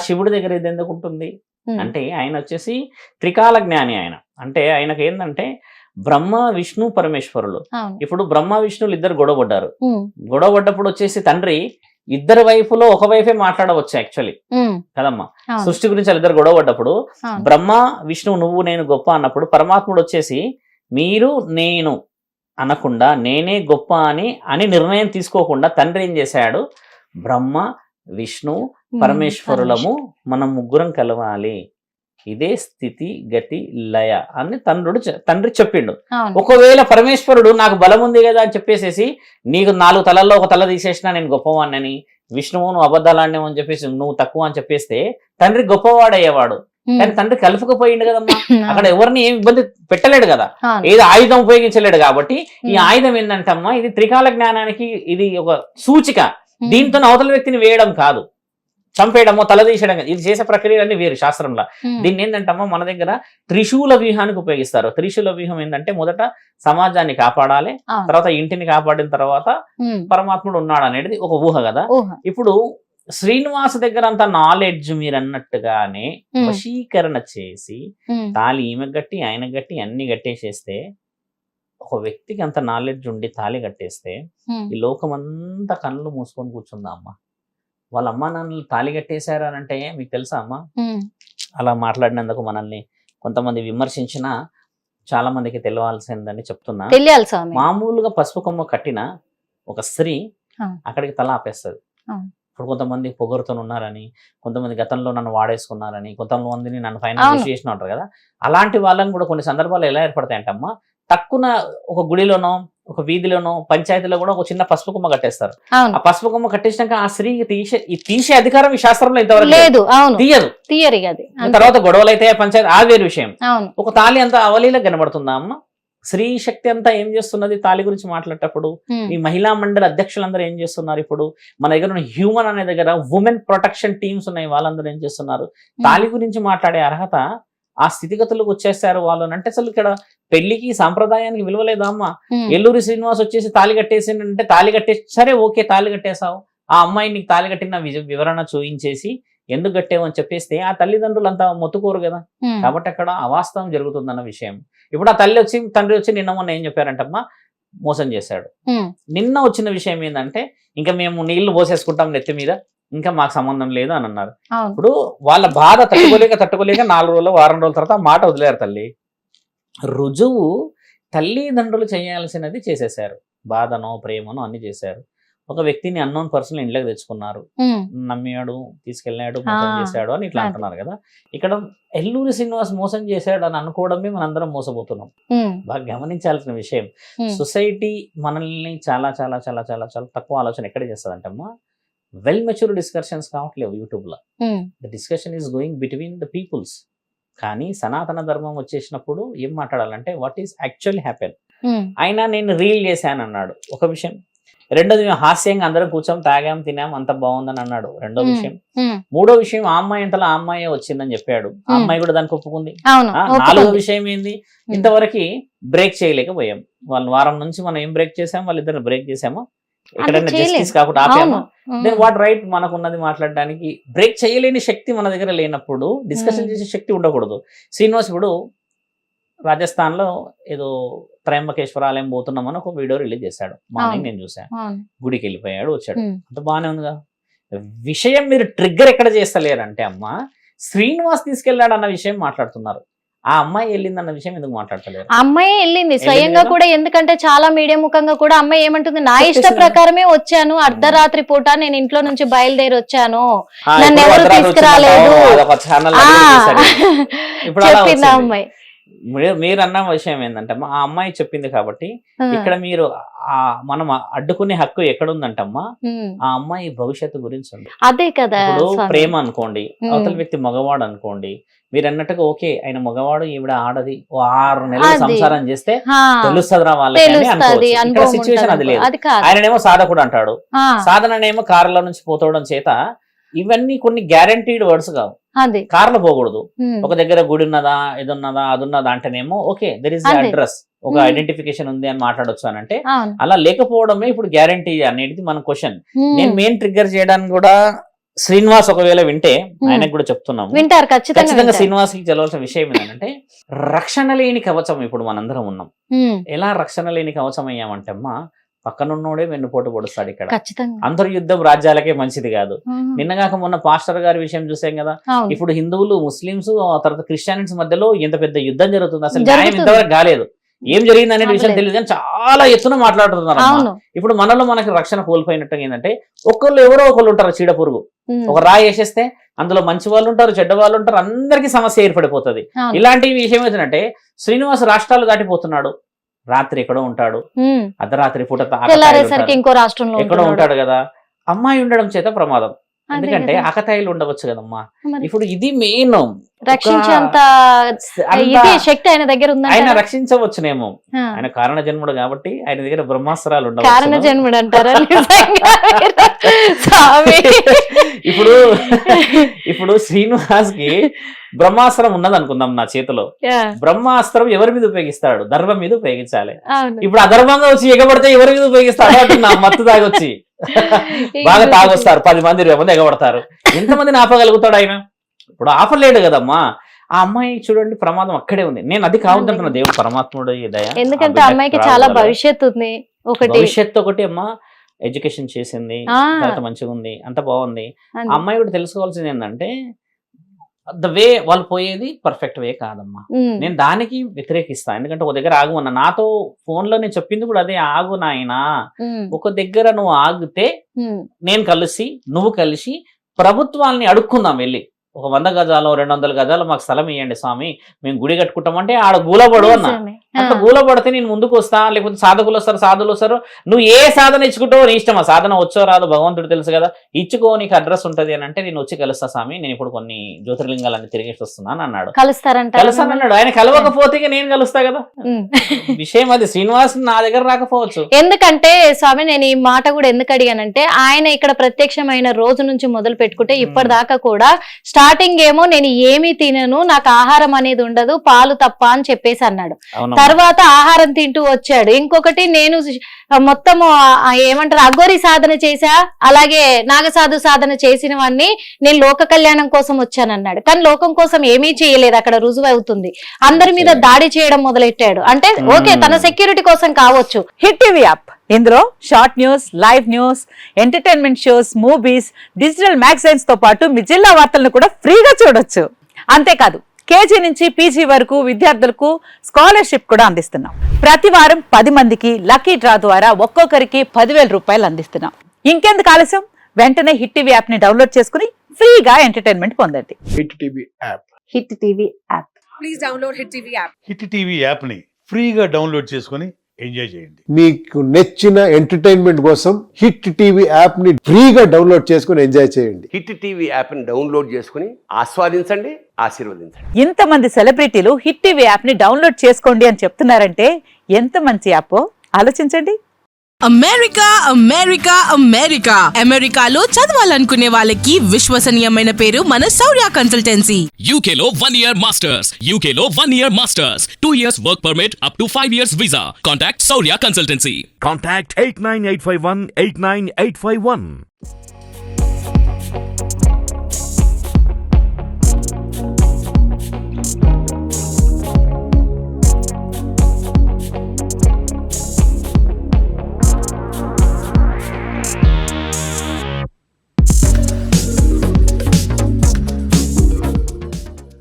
శివుడి దగ్గర ఇది ఎందుకు ఉంటుంది అంటే ఆయన వచ్చేసి త్రికాల జ్ఞాని. ఆయన అంటే ఆయనకి ఏంటంటే బ్రహ్మ విష్ణు పరమేశ్వరులు. ఇప్పుడు బ్రహ్మ విష్ణువులు ఇద్దరు గొడవపడ్డారు. గొడవపడ్డప్పుడు వచ్చేసి తండ్రి ఇద్దరు వైపులో ఒక వైపే మాట్లాడవచ్చు యాక్చువల్లీ కదమ్మా. సృష్టి గురించి వాళ్ళిద్దరు గొడవపడ్డప్పుడు బ్రహ్మ విష్ణు నువ్వు నేను గొప్ప అన్నప్పుడు పరమాత్ముడు వచ్చేసి మీరు నేను అనకుండా నేనే గొప్ప అని నిర్ణయం తీసుకోకుండా తండ్రి ఏం చేశాడు, బ్రహ్మ విష్ణు పరమేశ్వరులము మనం ముగ్గురం కలవాలి, ఇదే స్థితి గతి లయ అని తండ్రి చెప్పిండు. ఒకవేళ పరమేశ్వరుడు నాకు బలం ఉంది కదా అని చెప్పేసేసి నీకు 4 తలల్లో ఒక తల తీసేసినా నేను గొప్పవాడిని, విష్ణువు నువ్వు అబద్ధాలాడినావు అని చెప్పేసి నువ్వు తక్కువ అని చెప్పేస్తే తండ్రి గొప్పవాడయ్యేవాడు. కానీ తండ్రి కలుపుకపోయిండు కదమ్మా, అక్కడ ఎవరిని ఏమి ఇబ్బంది పెట్టలేడు కదా, ఏదో ఆయుధం ఉపయోగించలేడు. కాబట్టి ఈ ఆయుధం ఏంటంటే అమ్మా ఇది త్రికాల జ్ఞానానికి ఇది ఒక సూచిక. దీంతో అవతల వ్యక్తిని వేయడం కాదు, చంపేయడమో తల తీసేయడం, ఇది చేసే ప్రక్రియలన్నీ వేరు శాస్త్రంలో. దీన్ని ఏంటంటమ్మా మన దగ్గర త్రిశూల వ్యూహానికి ఉపయోగిస్తారు. త్రిశూల వ్యూహం ఏంటంటే మొదట సమాజాన్ని కాపాడాలి, తర్వాత ఇంటిని కాపాడిన తర్వాత పరమాత్ముడు ఉన్నాడు అనేది ఒక ఊహ కదా. ఇప్పుడు శ్రీనివాస్ దగ్గర అంత నాలెడ్జ్ మీరు అన్నట్టుగానే వశీకరణ చేసి తాళి ఈమె గట్టి ఆయన గట్టి అన్ని కట్టేసేస్తే, ఒక వ్యక్తికి అంత నాలెడ్జ్ ఉండి తాళి కట్టేస్తే ఈ లోకమంతా కళ్ళు మూసుకొని కూర్చుందా అమ్మ. వాళ్ళ అమ్మ నాన్నలు తాళి కట్టేశారు అని అంటే మీకు తెలుసా అమ్మ, అలా మాట్లాడినందుకు మనల్ని కొంతమంది విమర్శించినా చాలా మందికి తెలియాల్సిందని చెప్తున్నా. మామూలుగా పసుపు కొమ్మ కట్టిన ఒక స్త్రీ అక్కడికి తల ఆపేస్తుంది. ఇప్పుడు కొంతమంది పొగరుతో ఉన్నారని, కొంతమంది గతంలో నన్ను వాడేసుకున్నారని, కొంతమందిని నన్ను ఫైనల్ చేసిన ఉంటారు కదా. అలాంటి వాళ్ళని కూడా కొన్ని సందర్భాలు ఎలా ఏర్పడతాయంటమ్మా, తక్కువ ఒక గుడిలోనో ఒక వీధిలోనో పంచాయతీలో కూడా ఒక చిన్న పసుపు కొమ్మ కట్టేస్తారు. ఆ పసుపు కొమ్మ కట్టేసినాక ఆ స్త్రీకి తీసే అధికారం ఈ శాస్త్రంలో ఇంతవరకు లేదు, తీయదు. తర్వాత గొడవలు అయితే పంచాయతీ ఆ వేరు విషయం. ఒక తాళి అంతా అవలీలకు కనబడుతుందా అమ్మ? స్త్రీ శక్తి అంతా ఏం చేస్తున్నది తాళి గురించి మాట్లాడేటప్పుడు? ఈ మహిళా మండలి అధ్యక్షులందరూ ఏం చేస్తున్నారు? ఇప్పుడు మన దగ్గర ఉన్న హ్యూమన్ అనే దగ్గర ఉమెన్ ప్రొటెక్షన్ టీమ్స్ ఉన్నాయి, వాళ్ళందరూ ఏం చేస్తున్నారు? తాళి గురించి మాట్లాడే అర్హత ఆ స్థితిగతులకు వచ్చేసారు వాళ్ళు అంటే. అసలు ఇక్కడ పెళ్లికి సాంప్రదాయానికి విలువలేదా అమ్మ? ఎల్లూరి శ్రీనివాస్ వచ్చేసి తాళి కట్టేసి అంటే తాళి కట్టేసి సరే ఓకే తాళి కట్టేసావు, ఆ అమ్మాయి నీకు తాళి కట్టిన వివరణ చూయించేసి ఎందుకు కట్టేవు అని చెప్పేస్తే ఆ తల్లిదండ్రులు అంతా మొత్తుకోరు కదా. కాబట్టి అక్కడ అవాస్తవం జరుగుతుందన్న విషయం. ఇప్పుడు ఆ తండ్రి వచ్చి నిన్న మొన్న ఏం చెప్పారంటమ్మా, మోసం చేశాడు. నిన్న వచ్చిన విషయం ఏంటంటే ఇంకా మేము నీళ్లు పోసేసుకుంటాం నెత్తి మీద, ఇంకా మాకు సంబంధం లేదు అని అన్నారు. ఇప్పుడు వాళ్ళ బాధ తట్టుకోలేక 4 రోజులు వారం రోజుల తర్వాత మాట వదిలేరు. తల్లి రుజువు తల్లిదండ్రులు చేయాల్సినది చేసేసారు, బాధనో ప్రేమనో అన్ని చేశారు. ఒక వ్యక్తిని అన్నోన్ పర్సన్ ఇంట్లోకి తెచ్చుకున్నారు, నమ్మాడు, తీసుకెళ్ళాడు, మోసం చేశాడు అని ఇట్లా అంటున్నారు కదా. ఇక్కడ ఎల్లూరి శ్రీనివాస్ మోసం చేశాడు అని అనుకోవడమే మనందరం మోసపోతున్నాం. బాగా గమనించాల్సిన విషయం. సొసైటీ మనల్ని చాలా చాలా చాలా చాలా చాలా తక్కువ ఆలోచన ఎక్కడ చేస్తుందంటమ్మా, వెల్ మెచ్యూర్ డిస్కషన్స్ కావట్లేవు యూట్యూబ్ లో. The discussion is going between the peoples. కానీ సనాతన ధర్మం వచ్చేసినప్పుడు ఏం మాట్లాడాలంటే వాట్ ఈస్ యాక్చువల్లీ హ్యాపెన్. అయినా నేను రీల్ చేశాను అన్నాడు ఒక విషయం. రెండోది మేము హాస్యంగా అందరం కూర్చొని తాగాం తినాం అంత బాగుందని అన్నాడు రెండో విషయం. మూడో విషయం ఆ అమ్మాయి అంతలో ఆ అమ్మాయి వచ్చిందని చెప్పాడు, ఆ అమ్మాయి కూడా దానికి ఒప్పుకుంది. నాలుగో విషయం ఏంది, ఇంతవరకు బ్రేక్ చేయలేకపోయాం. వాళ్ళు వారం నుంచి మనం ఏం బ్రేక్ చేసాం, వాళ్ళిద్దరు బ్రేక్ చేసామో, ఎక్కడైనా జస్టిస్ కాకుండా ఆపామా? దెన్ వాట్ రైట్ మనకున్నది మాట్లాడడానికి? బ్రేక్ చేయలేని శక్తి మన దగ్గర లేనప్పుడు డిస్కషన్ చేసే శక్తి ఉండకూడదు. శ్రీనివాస్ ఇప్పుడు రాజస్థాన్ లో ఏదో త్రయంబకేశ్వర ఆలయం పోతున్నామని ఒక వీడియో రిలీజ్ చేశాడు, మార్నింగ్ నేను చూసాను. గుడికి వెళ్ళిపోయాడు, వచ్చాడు, అంత బాగానే ఉందిగా. విషయం మీరు ట్రిగ్గర్ ఎక్కడ చేస్తలేరంటే అమ్మ శ్రీనివాస్ తీసుకెళ్లాడు అన్న విషయం మాట్లాడుతున్నారు. ఆ అమ్మాయి వెళ్ళింది అన్న విషయం ఎందుకు మాట్లాడతలేరు? అమ్మాయి వెళ్ళింది స్వయంగా కూడా. ఎందుకంటే చాలా మీడియా ముఖంగా కూడా అమ్మాయి ఏమంటుంది, నా ఇష్ట ప్రకారమే వచ్చాను, అర్ధరాత్రి పూట నేను ఇంట్లో నుంచి బయలుదేరి వచ్చాను, నన్ను ఎవరు తీసుకురాలేదు చెప్పింది ఆ అమ్మాయి. మీరు అన్న విషయం ఏంటంటే ఆ అమ్మాయి చెప్పింది కాబట్టి ఇక్కడ మీరు మనం అడ్డుకునే హక్కు ఎక్కడుందంటమ్మా, ఆ అమ్మాయి భవిష్యత్తు గురించి ఉంది. అదే కదా. ఇప్పుడు ప్రేమ అనుకోండి, అవతల వ్యక్తి మగవాడు అనుకోండి, మీరు అన్నట్టుగా ఓకే ఆయన మగవాడు ఈవిడ ఆడది, 6 నెలలు సంసారం చేస్తే తెలుస్తుందిరా వాళ్ళకి అనుకోవచ్చు. ఇక్కడ సిచ్యువేషన్ అది లేదు. ఆయననేమో సాధకుడు అంటాడు, సాధననేమో కారులో నుంచి పోతవడం చేత ఇవన్నీ కొన్ని గ్యారంటీడ్ వర్డ్స్ కావు. కార్లో పోకూడదు. ఒక దగ్గర గుడి ఉన్నదా, ఇది ఉన్నదా, అది ఉన్నదా అంటేనేమో ఓకే దర్ ఇస్ అడ్రస్, ఒక ఐడెంటిఫికేషన్ ఉంది అని మాట్లాడొచ్చు అని అంటే, అలా లేకపోవడమే ఇప్పుడు గ్యారంటీ అనేది మన క్వశ్చన్. నేను మెయిన్ ట్రిగ్గర్ చేయడానికి కూడా శ్రీనివాస్ ఒకవేళ వింటే ఆయనకు కూడా చెప్తున్నాము, వింటారు ఖచ్చితంగా ఖచ్చితంగా. శ్రీనివాస్కి తెలవాల్సిన విషయం ఏంటంటే రక్షణ లేని కవచం ఇప్పుడు మనందరం ఉన్నాం. ఎలా రక్షణ లేని కవచం అయ్యామంటే అమ్మా, పక్కనున్నోడే వెన్నుపోటు పొడుస్తాడు. ఇక్కడ ఖచ్చితంగా అంతర్యుద్ధం రాజ్యాలకే మంచిది కాదు. నిన్నగాక మొన్న పాస్టర్ గారి విషయం చూసాం కదా. ఇప్పుడు హిందువులు, ముస్లింస్, తర్వాత క్రిస్టియన్స్ మధ్యలో ఎంత పెద్ద యుద్ధం జరుగుతుంది. అసలు న్యాయం ఇంతవరకు కాలేదు. ఏం జరిగింది అనే విషయం తెలియదు కానీ చాలా ఎత్తున మాట్లాడుతున్నారు. ఇప్పుడు మనలో మనకి రక్షణ కోల్పోయినట్టు ఏంటంటే, ఒకళ్ళు ఎవరో ఒకళ్ళు ఉంటారు చీడ పురుగు. ఒక రాయి వేసేస్తే అందులో మంచి వాళ్ళు ఉంటారు, చెడ్డ వాళ్ళు ఉంటారు, అందరికీ సమస్య ఏర్పడిపోతుంది. ఇలాంటి విషయం ఏంటంటే, శ్రీనివాస్ రాష్ట్రాలు దాటిపోతున్నాడు, రాత్రి ఎక్కడో ఉంటాడు, అర్ధరాత్రి పూట ఇంకో రాష్ట్రంలో ఎక్కడో ఉంటాడు కదా. అమ్మాయి ఉండడం చేత ప్రమాదం. ఎందుకంటే ఆకతాయిలు ఉండవచ్చు కదమ్మా. ఇప్పుడు ఇది మెయిన్, రక్షించేంత శక్తి ఆయన దగ్గర ఉంది. ఆయన రక్షించవచ్చునేమో, ఆయన కారణ జన్ముడు కాబట్టి ఆయన దగ్గర బ్రహ్మాస్త్రాలు ఉండవు. కారణ జన్ముడు అంటారా? ఇప్పుడు శ్రీనివాస్ కి బ్రహ్మాస్త్రం ఉన్నది అనుకుందాం నా చేతిలో. బ్రహ్మాస్త్రం ఎవరి మీద ఉపయోగిస్తాడు? ధర్మం మీద ఉపయోగించాలి. ఇప్పుడు అధర్మంగా వచ్చి ఎగబడితే ఎవరి మీద ఉపయోగిస్తాడు అంటున్నా. మత్తు తాగొచ్చి బాగా తాగొస్తారు, 10 మంది 20 మంది ఎగబడతారు. ఎంతమందిని ఆపగలుగుతాడు ఆయన? ఇప్పుడు ఆపలేడు కదమ్మా. ఆ అమ్మాయి చూడండి, ప్రమాదం అక్కడే ఉంది. నేను అది కావద్దంటున్నా, దేవుడు పరమాత్ముడు దయ. ఎందుకంటే అమ్మాయికి చాలా భవిష్యత్తు ఉంది. భవిష్యత్తు ఒకటి అమ్మా, ఎడ్యుకేషన్ చేసింది, తర్వాత మంచిగా ఉంది, అంత బాగుంది. ఆ అమ్మాయి కూడా తెలుసుకోవాల్సింది ఏంటంటే, ద వే వాళ్ళు పోయేది పర్ఫెక్ట్ వే కాదమ్మా. నేను దానికి వ్యతిరేకిస్తా. ఎందుకంటే ఒక దగ్గర ఆగుమన్నా, నాతో ఫోన్ లో నేను చెప్పింది కూడా అదే, ఆగు నాయనా. ఒక దగ్గర నువ్వు ఆగితే నేను కలిసి, నువ్వు కలిసి ప్రభుత్వాల్ని అడుక్కుందాం వెళ్ళి, ఒక 100 గజాలు 200 గజాలు మాకు స్థలం ఇవ్వండి స్వామి, మేము గుడి కట్టుకుంటామంటే ఆడ గూలపడు అన్న. అంత గూలపడితే నేను ముందుకు వస్తా, లేకపోతే సాధకులు వస్తారు, సాధులు వస్తారు. నువ్వు ఏ సాధన ఇచ్చుకుంటావో నీ ఇష్టం. ఆ సాధన వచ్చో రాదు భగవంతుడు తెలుసు కదా. ఇచ్చుకో, నీకు అడ్రస్ ఉంటది అని అంటే నేను వచ్చి కలుస్తా స్వామి, నేను ఇప్పుడు కొన్ని జ్యోతిర్లింగాలన్నీ తిరిగేసి వస్తున్నాను అన్నాడు. కలుస్తానన్నాడు. ఆయన కలవకపోతే నేను కలుస్తా కదా. విషయం అది. శ్రీనివాస్ నా దగ్గర రాకపోవచ్చు. ఎందుకంటే స్వామి, నేను ఈ మాట కూడా ఎందుకు అడిగానంటే, ఆయన ఇక్కడ ప్రత్యక్షమైన రోజు నుంచి మొదలు పెట్టుకుంటే ఇప్పటిదాకా కూడా స్టార్టింగ్ ఏమో నేను ఏమీ తినను, నాకు ఆహారం అనేది ఉండదు, పాలు తప్ప అని చెప్పేసి అన్నాడు. తర్వాత ఆహారం తింటూ వచ్చాడు. ఇంకొకటి, నేను మొత్తము ఏమంటారు అఘోరి సాధన చేశా, అలాగే నాగసాధు సాధన చేసినవన్నీ నేను లోక కళ్యాణం కోసం వచ్చానన్నాడు. కానీ లోకం కోసం ఏమీ చేయలేదు, అక్కడ రుజువు అవుతుంది. అందరి మీద దాడి చేయడం మొదలెట్టాడు. అంటే ఓకే, తన సెక్యూరిటీ కోసం కావచ్చు. హిట్ టీవీ యాప్, ఇందులో short news, live news, entertainment shows, movies, digital magazines తో పాటు మీ జిల్లా వార్తలను కూడా ఫ్రీగా చూడొచ్చు. అంతేకాదు, కేజీ నుంచి పీజీ వరకు విద్యార్థులకు స్కాలర్షిప్ కూడా అందిస్తున్నాం. ప్రతి వారం 10 మందికి లక్కీ డ్రా ద్వారా ఒక్కొక్కరికి 10,000 రూపాయలు అందిస్తున్నాం. ఇంకెందుకు ఆలస్యం, వెంటనే హిట్ టీవీ యాప్ ని డౌన్లోడ్ చేసుకుని ఫ్రీగా ఎంటర్టైన్మెంట్ పొందండి. Hit TV app. Hit TV app. Please download hit TV app. Hit TV app ని ఫ్రీగా డౌన్లోడ్ చేసుకుని ఎంజాయ్ చేయండి. మీకు నచ్చిన ఎంటర్టైన్మెంట్ కోసం హిట్ టీవీ యాప్ ని ఫ్రీగా డౌన్లోడ్ చేసుకుని ఎంజాయ్ చేయండి. హిట్ టీవీ యాప్ ని డౌన్లోడ్ చేసుకుని ఆస్వాదించండి, ఆశీర్వదించండి. ఇంతమంది సెలబ్రిటీలు హిట్ టీవీ యాప్ ని డౌన్లోడ్ చేసుకోండి అని చెప్తున్నారంటే ఎంత మంచి యాప్ ఆలోచించండి. అమెరికా అమెరికా అమెరికా అమెరికాలో చదవాలనుకునే వాళ్ళకి విశ్వసనీయమైన పేరు మన శౌర్య కన్సల్టెన్సీ. UK లో 1 year masters. UK లో 1 year masters. 2 years work permit up to 5 years visa. Contact Saurya Consultancy. Contact 89851 89851.